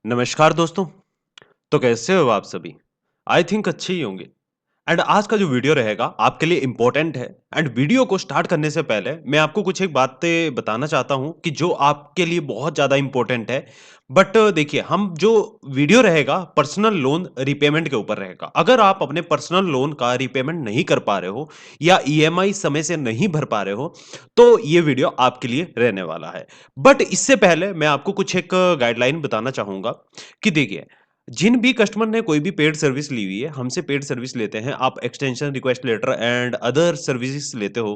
नमस्कार दोस्तों। तो कैसे हो आप सभी? आई थिंक अच्छे ही होंगे। एंड आज का जो वीडियो रहेगा आपके लिए इम्पोर्टेंट है। एंड वीडियो को स्टार्ट करने से पहले मैं आपको कुछ एक बातें बताना चाहता हूँ कि जो आपके लिए बहुत ज़्यादा इम्पोर्टेंट है। बट देखिए, हम जो वीडियो रहेगा पर्सनल लोन रिपेमेंट के ऊपर रहेगा। अगर आप अपने पर्सनल लोन का रिपेमेंट नहीं कर पा रहे हो या ईएमआई समय से नहीं भर पा रहे हो, तो ये वीडियो आपके लिए रहने वाला है। बट इससे पहले मैं आपको कुछ एक गाइडलाइन बताना चाहूँगा कि देखिए, जिन भी कस्टमर ने कोई भी पेड सर्विस ली हुई है, हमसे पेड सर्विस लेते हैं, आप extension request letter and other services लेते हो,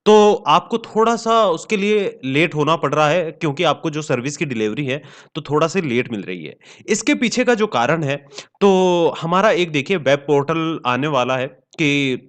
तो आपको थोड़ा-सा उसके लिए लेट होना पड़ रहा है क्योंकि आपको जो सर्विस की डिलीवरी है, तो थोड़ा-सा लेट मिल रही है। इसके पीछे का जो कारण है, तो हमारा एक देखिए वेब पोर्टल आने वाला है कि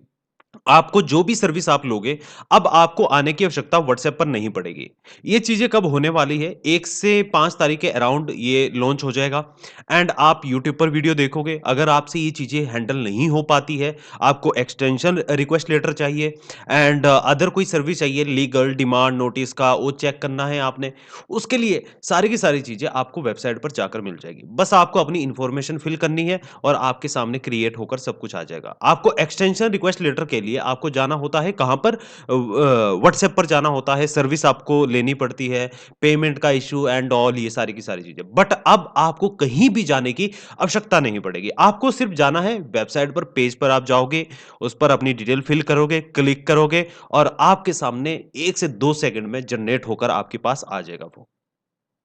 आपको जो भी सर्विस आप लोगे, अब आपको आने की आवश्यकता व्हाट्सएप पर नहीं पड़ेगी। ये चीज़ें कब होने वाली है, 1 से 5 तारीख के अराउंड ये लॉन्च हो जाएगा एंड आप यूट्यूब पर वीडियो देखोगे। अगर आपसे ये चीज़ें हैंडल नहीं हो पाती है, आपको एक्सटेंशन रिक्वेस्ट लेटर चाहिए एंड अदर कोई सर्विस चाहिए, लीगल डिमांड नोटिस का, वो चेक करना है आपने, उसके लिए सारी की सारी चीज़ें आपको वेबसाइट पर जाकर मिल जाएगी। बस आपको अपनी इन्फॉर्मेशन फिल करनी है और आपके सामने क्रिएट होकर सब कुछ आ जाएगा। आपको एक्सटेंशन रिक्वेस्ट लेटर के लिए आपको जाना होता है कहाँ पर? व्हाट्सएप पर जाना होता है, सर्विस आपको लेनी पड़ती है, पेमेंट का इश्यू एंड ऑल ये सारी की सारी चीज़ें। बट अब आपको कहीं भी जाने की आवश्यकता नहीं पड़ेगी। आपको सिर्फ जाना है वेबसाइट पर, पेज पर आप जाओगे, उस पर अपनी डिटेल फिल करोगे, क्लिक करोगे और आपके सामने 1 से 2 सेकंड में जनरेट होकर आपके पास आ जाएगा वो।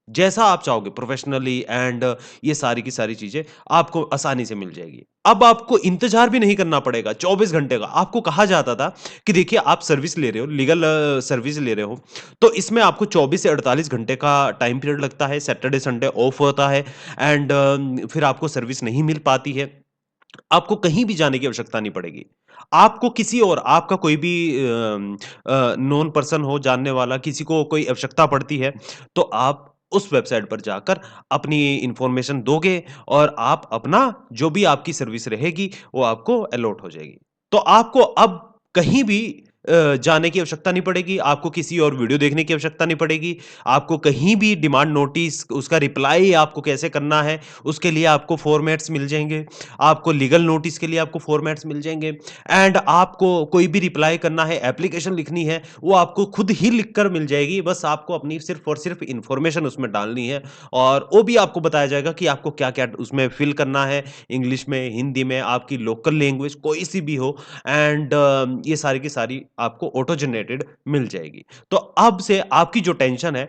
जैसा आप चाहोगे प्रोफेशनली एंड ये सारी की सारी चीज़ें आपको आसानी से मिल जाएगी। अब आपको इंतज़ार भी नहीं करना पड़ेगा 24 घंटे का। आपको कहा जाता था कि देखिए आप सर्विस ले रहे हो, लीगल सर्विस ले रहे हो, तो इसमें आपको 24 से 48 घंटे का टाइम पीरियड लगता है, सैटरडे, संडे ऑफ होता है एंड फिर आपको सर्विस नहीं मिल पाती है। आपको कहीं भी जाने की आवश्यकता नहीं पड़ेगी। आपको किसी और आपका कोई भी नोन पर्सन हो, जानने वाला, किसी को कोई आवश्यकता पड़ती है, तो आप उस वेबसाइट पर जाकर अपनी इन्फॉर्मेशन दोगे और आप अपना जो भी आपकी सर्विस रहेगी, वो आपको अलॉट हो जाएगी। तो आपको अब कहीं भी जाने की आवश्यकता नहीं पड़ेगी, आपको किसी और वीडियो देखने की आवश्यकता नहीं पड़ेगी, आपको कहीं भी डिमांड नोटिस, उसका रिप्लाई आपको कैसे करना है, उसके लिए आपको फॉर्मेट्स मिल जाएँगे। आपको लीगल नोटिस के लिए आपको फॉर्मेट्स मिल जाएँगे एंड आपको कोई भी रिप्लाई करना है, एप्लीकेशन लिखनी है, वो आपको खुद ही लिख कर मिल जाएगी। बस आपको अपनी सिर्फ़ और सिर्फ़ इन्फॉर्मेशन उसमें डालनी है और वो भी आपको बताया जाएगा कि आपको क्या-क्या उसमें फ़िल करना है, इंग्लिश में, हिंदी में, आपकी लोकल लैंग्वेज कोई-सी भी हो एंड ये सारी की सारी आपको ऑटो जनरेटेड मिल जाएगी। तो अब से आपकी जो टेंशन है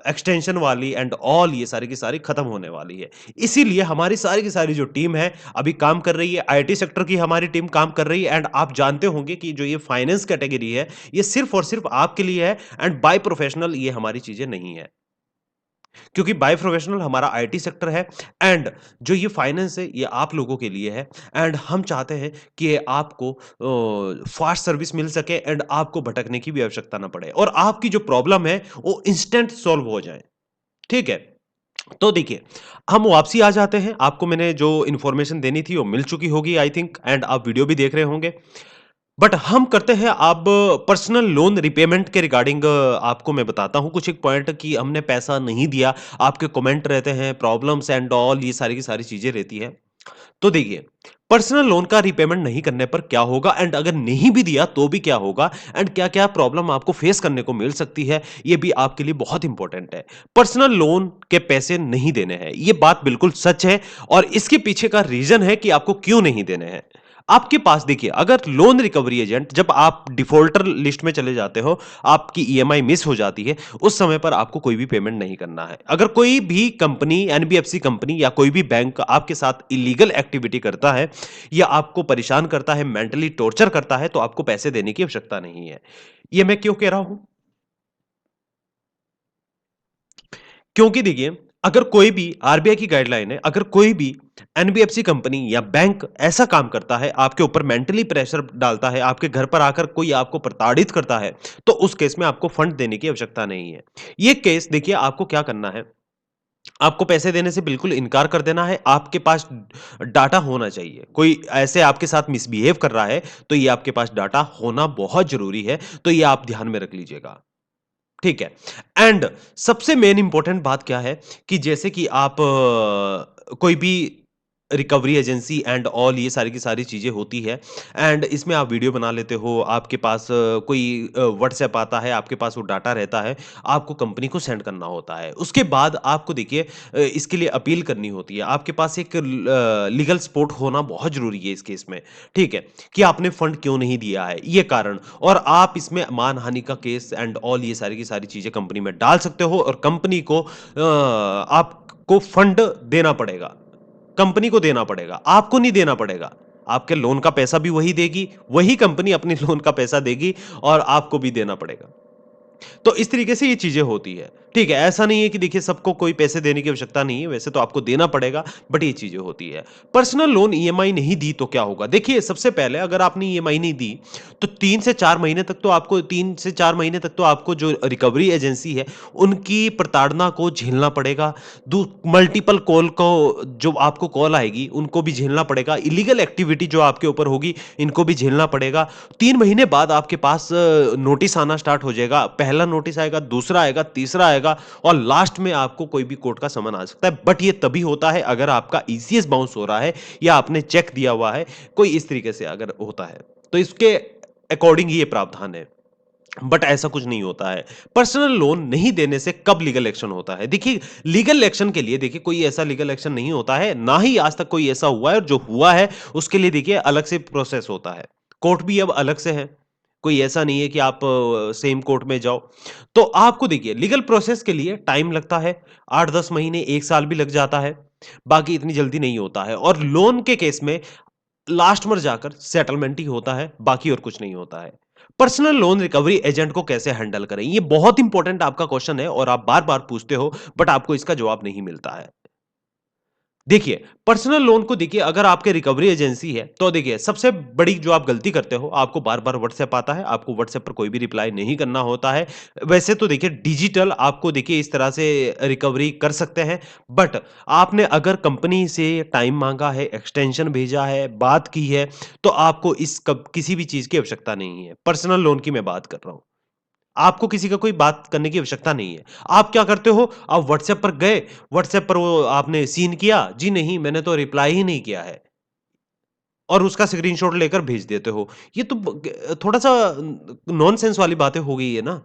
एक्सटेंशन वाली एंड ऑल ये सारी की सारी खत्म होने वाली है। इसीलिए हमारी सारी की सारी जो टीम है, अभी काम कर रही है, आईटी सेक्टर की हमारी टीम काम कर रही है एंड आप जानते होंगे कि जो ये फाइनेंस कैटेगरी है, ये सिर्फ़ और सिर्फ़ आपके लिए है एंड बाय प्रोफेशनल ये हमारी चीज़ें नहीं है। क्योंकि बाय प्रोफेशनल हमारा आईटी सेक्टर है एंड जो ये फाइनेंस है, ये आप लोगों के लिए है एंड हम चाहते हैं कि आपको फास्ट सर्विस मिल सके एंड आपको भटकने की भी आवश्यकता ना पड़े और आपकी जो प्रॉब्लम है, वो इंस्टेंट सॉल्व हो जाए। ठीक है? तो देखिए, हम वापसी आ जाते हैं। आपको मैंने जो इन्फॉर्मेशन देनी थी वो मिल चुकी होगी आई थिंक एंड आप वीडियो भी देख रहे होंगे। बट हम करते हैं अब पर्सनल लोन रिपेमेंट के रिगार्डिंग आपको मैं बताता हूँ कुछ एक पॉइंट कि हमने पैसा नहीं दिया, आपके कमेंट रहते हैं, प्रॉब्लम्स एंड ऑल ये सारी की सारी चीज़ें रहती हैं। तो देखिए, पर्सनल लोन का रीपेमेंट नहीं करने पर क्या होगा एंड अगर नहीं भी दिया तो भी क्या होगा एंड क्या-क्या प्रॉब्लम आपको फेस करने को मिल सकती है, ये भी आपके लिए बहुत इंपॉर्टेंट है। पर्सनल लोन के पैसे नहीं देने हैं, ये बात बिल्कुल सच है और इसके पीछे का रीज़न है कि आपको क्यों नहीं देने हैं। आपके पास देखिए, अगर लोन रिकवरी एजेंट जब आप डिफ़ॉल्टर लिस्ट में चले जाते हो, आपकी ईएमआई मिस हो जाती है, उस समय पर आपको कोई भी पेमेंट नहीं करना है। अगर कोई भी कंपनी, एनबीएफसी कंपनी या कोई भी बैंक आपके साथ इल्लीगल एक्टिविटी करता है या आपको परेशान करता है, मेंटली टॉर्चर करता है, तो आपको पैसे देने की आवश्यकता नहीं है। ये मैं क्यों कह रहा हूँ? क्योंकि देखिए, अगर कोई भी आरबीआई की गाइडलाइन है, अगर कोई भी एनबीएफसी कंपनी या बैंक ऐसा काम करता है, आपके ऊपर मेंटली प्रेशर डालता है, आपके घर पर आकर कोई आपको प्रताड़ित करता है, तो उस केस में आपको फंड देने की आवश्यकता नहीं है। ये केस देखिए आपको क्या करना है, आपको पैसे देने से बिल्कुल इनकार कर देना है, आपके पास डाटा होना चाहिए। कोई ऐसे आपके साथ मिसबिहेव कर रहा है, तो ये आपके पास डाटा होना बहुत ज़रूरी है, तो ये आप ध्यान में रख लीजिएगा। ठीक है। एंड सबसे मेन इंपॉर्टेंट बात क्या है कि जैसे कि आप कोई भी रिकवरी एजेंसी एंड ऑल ये सारी की सारी चीज़ें होती है एंड इसमें आप वीडियो बना लेते हो, आपके पास कोई व्हाट्सएप आता है, आपके पास वो डाटा रहता है, आपको कंपनी को सेंड करना होता है। उसके बाद आपको देखिए इसके लिए अपील करनी होती है। आपके पास एक लीगल सपोर्ट होना बहुत ज़रूरी है इस केस में, ठीक है? कि आपने फंड क्यों नहीं दिया है, ये कारण और आप इसमें मानहानि का केस एंड ऑल ये सारी की सारी चीज़ें कंपनी में डाल सकते हो और कंपनी को आपको फंड देना पड़ेगा। कंपनी को देना पड़ेगा, आपको नहीं देना पड़ेगा। आपके लोन का पैसा भी वही देगी, वही कंपनी अपनी लोन का पैसा देगी और आपको भी देना पड़ेगा। तो इस तरीके से ये चीज़ें होती है, ठीक है? ऐसा नहीं है कि देखिए सबको कोई पैसे देने की आवश्यकता नहीं है, वैसे तो आपको देना पड़ेगा, बट ये चीज़ें होती है। पर्सनल लोन ईएमआई नहीं दी तो क्या होगा? देखिए सबसे पहले अगर आपने ईएमआई नहीं दी, तो 3 से 4 महीने तक तो आपको 3 से 4 महीने तक तो आपको जो रिकवरी एजेंसी है, उनकी प्रताड़ना को झेलना पड़ेगा। मल्टीपल कॉल को जो आपको कॉल आएगी, उनको भी झेलना पड़ेगा। इल्लीगल एक्टिविटी जो आपके ऊपर होगी, इनको भी झेलना पड़ेगा। 3 महीने बाद आपके पास नोटिस आना स्टार्ट हो जाएगा। पहला नोटिस आएगा, दूसरा आएगा, तीसरा आएगा और लास्ट में आपको कोई भी कोर्ट का समन आ सकता है। बट ये तभी होता है अगर आपका ईसीएस बाउंस हो रहा है या आपने चेक दिया हुआ है, कोई इस तरीके से अगर होता है। तो इसके अकॉर्डिंग ये प्रावधान है। बट ऐसा कुछ नहीं होता है। पर्सनल लोन नहीं देने से कब लीगल एक्शन होता है? देखिए, लीगल एक्शन के लिए देखिए कोई ऐसा लीगल एक्शन नहीं होता है, ना ही आज तक कोई ऐसा हुआ है और जो हुआ है उसके लिए देखिए अलग से प्रोसेस होता है। कोर्ट भी अब अलग से है। कोई ऐसा नहीं है कि आप सेम कोर्ट में जाओ। तो आपको देखिए लीगल प्रोसेस के लिए टाइम लगता है। 8-10 महीने, 1 साल भी लग जाता है। बाकी इतनी जल्दी नहीं होता है और लोन के केस में लास्ट में जाकर सेटलमेंट ही होता है, बाकी और कुछ नहीं होता है। पर्सनल लोन रिकवरी एजेंट को कैसे हैंडल करें? ये बहुत इंपॉर्टेंट आपका क्वेश्चन है और आप बार-बार पूछते हो, बट आपको इसका जवाब नहीं मिलता है। देखिए, पर्सनल लोन को देखिए अगर आपके रिकवरी एजेंसी है, तो देखिए सबसे बड़ी जो आप गलती करते हो, आपको बार-बार व्हाट्सएप आता है, आपको व्हाट्सएप पर कोई भी रिप्लाई नहीं करना होता है। वैसे तो देखिए डिजिटल आपको देखिए इस तरह से रिकवरी कर सकते हैं, बट आपने अगर कंपनी से टाइम माँगा है, एक्सटेंशन भेजा है, बात की है, तो आपको इस कब किसी भी चीज़ की आवश्यकता नहीं है। पर्सनल लोन की मैं बात कर रहा हूँ। आपको किसी का कोई बात करने की आवश्यकता नहीं है। आप क्या करते हो, आप व्हाट्सएप पर गए, व्हाट्सएप पर वो आपने सीन किया, जी नहीं मैंने तो रिप्लाई ही नहीं किया है और उसका स्क्रीनशॉट लेकर भेज देते हो। ये तो थोड़ा-सा नॉनसेंस वाली बातें हो गई है ना।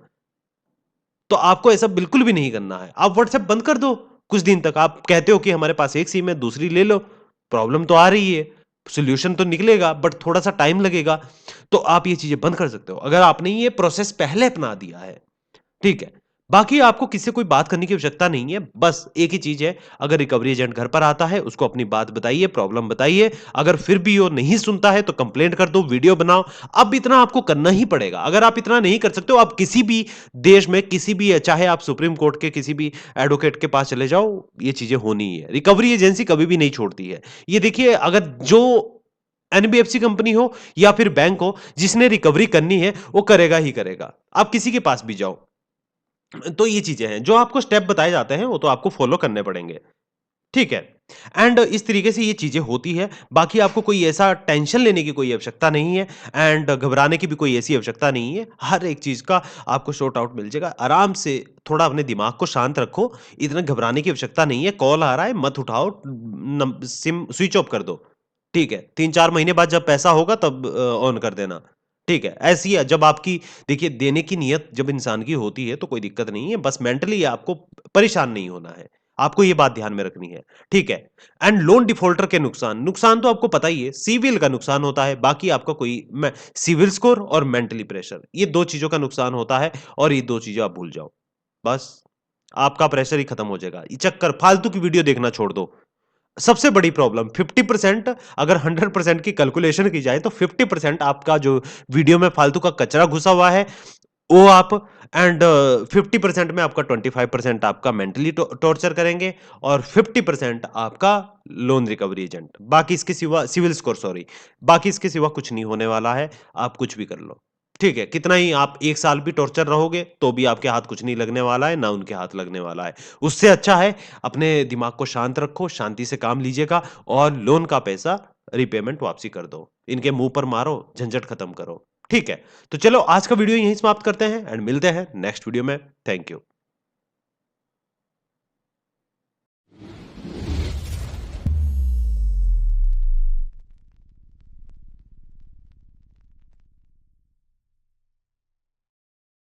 तो आपको ऐसा बिल्कुल भी नहीं करना है। आप व्हाट्सएप बंद कर दो कुछ दिन तक। आप कहते हो कि हमारे पास एक सिम है, दूसरी ले लो। प्रॉब्लम तो आ रही है, सॉल्यूशन तो निकलेगा बट थोड़ा-सा टाइम लगेगा। तो आप ये चीज़ें बंद कर सकते हो। अगर आपने ये प्रोसेस पहले अपना दिया है ठीक है। बाकी आपको किसी से कोई बात करने की आवश्यकता नहीं है। बस एक ही चीज़ है, अगर रिकवरी एजेंट घर पर आता है, उसको अपनी बात बताइए, प्रॉब्लम बताइए। अगर फिर भी वो नहीं सुनता है, तो कंप्लेंट कर दो, वीडियो बनाओ। अब इतना आपको करना ही पड़ेगा। अगर आप इतना नहीं कर सकते हो, आप किसी भी देश में किसी भी चाहे आप सुप्रीम कोर्ट के किसी भी एडवोकेट के पास चले जाओ, ये चीज़ें होनी ही है। रिकवरी एजेंसी कभी भी नहीं छोड़ती है। ये देखिए अगर जो एनबीएफसी कंपनी हो या फिर बैंक हो, जिसने रिकवरी करनी है, वो करेगा ही करेगा। आप किसी के पास भी जाओ। तो ये चीज़ें हैं, जो आपको स्टेप बताए जाते हैं, वो तो आपको फ़ॉलो करने पड़ेंगे, ठीक है? एंड इस तरीके से ये चीज़ें होती हैं, बाकी आपको कोई ऐसा टेंशन लेने की कोई आवश्यकता नहीं है एंड घबराने की भी कोई ऐसी आवश्यकता नहीं है, हर एक चीज़ का आपको सॉर्ट आउट मिल जाएगा। आराम से थोड़ा अपने दिमाग को शांत रखो, इतना घबराने की आवश्यकता नहीं है, कॉल आ रहा है, मत उठाओ, सिम स्विच ऑफ कर दो, ठीक है? 3-4 महीने बाद जब पैसा होगा तब ऑन कर देना, ठीक है? ऐसी है जब आपकी देखिए देने की नीयत जब इंसान की होती है तो कोई दिक्कत नहीं है, बस मेंटली आपको परेशान नहीं होना है। आपको ये बात ध्यान में रखनी है, ठीक है? एंड लोन डिफ़ॉल्टर के नुकसान, नुकसान तो आपको पता ही है, सिविल का नुकसान होता है, बाकी आपका कोई मैं सिविल स्कोर और मेंटली प्रेशर, ये 2 चीज़ों का नुकसान होता है और ये 2 चीज़ें आप भूल जाओ। बस, आपका प्रेशर ही खत्म हो जाएगा। ये चक्कर फालतू की वीडियो देखना छोड़ दो। सबसे बड़ी प्रॉब्लम 50% अगर 100% की कैलकुलेशन की जाए तो 50% आपका जो वीडियो में फालतू का कचरा घुसा हुआ है, वो आप एंड 50% में आपका 25% आपका मेंटली टॉर्चर करेंगे और 50% आपका लोन रिकवरी एजेंट। बाकी इसके सिवा सिविल स्कोर सॉरी, बाकी इसके सिवा कुछ नहीं होने वाला है, आप कुछ भी कर लो। ठीक है, कितना ही आप 1 साल भी टॉर्चर रहोगे, तो भी आपके हाथ कुछ नहीं लगने वाला है, ना उनके हाथ लगने वाला है। उससे अच्छा है अपने दिमाग को शांत रखो, शांति से काम लीजिएगा और लोन का पैसा रीपेमेंट वापसी कर दो। इनके मुँह पर मारो, झंझट खत्म करो। ठीक है, तो चलो आज का वीडियो यहीं समाप्त करते हैं एंड मिलते हैं नेक्स्ट वीडियो में। Thank you.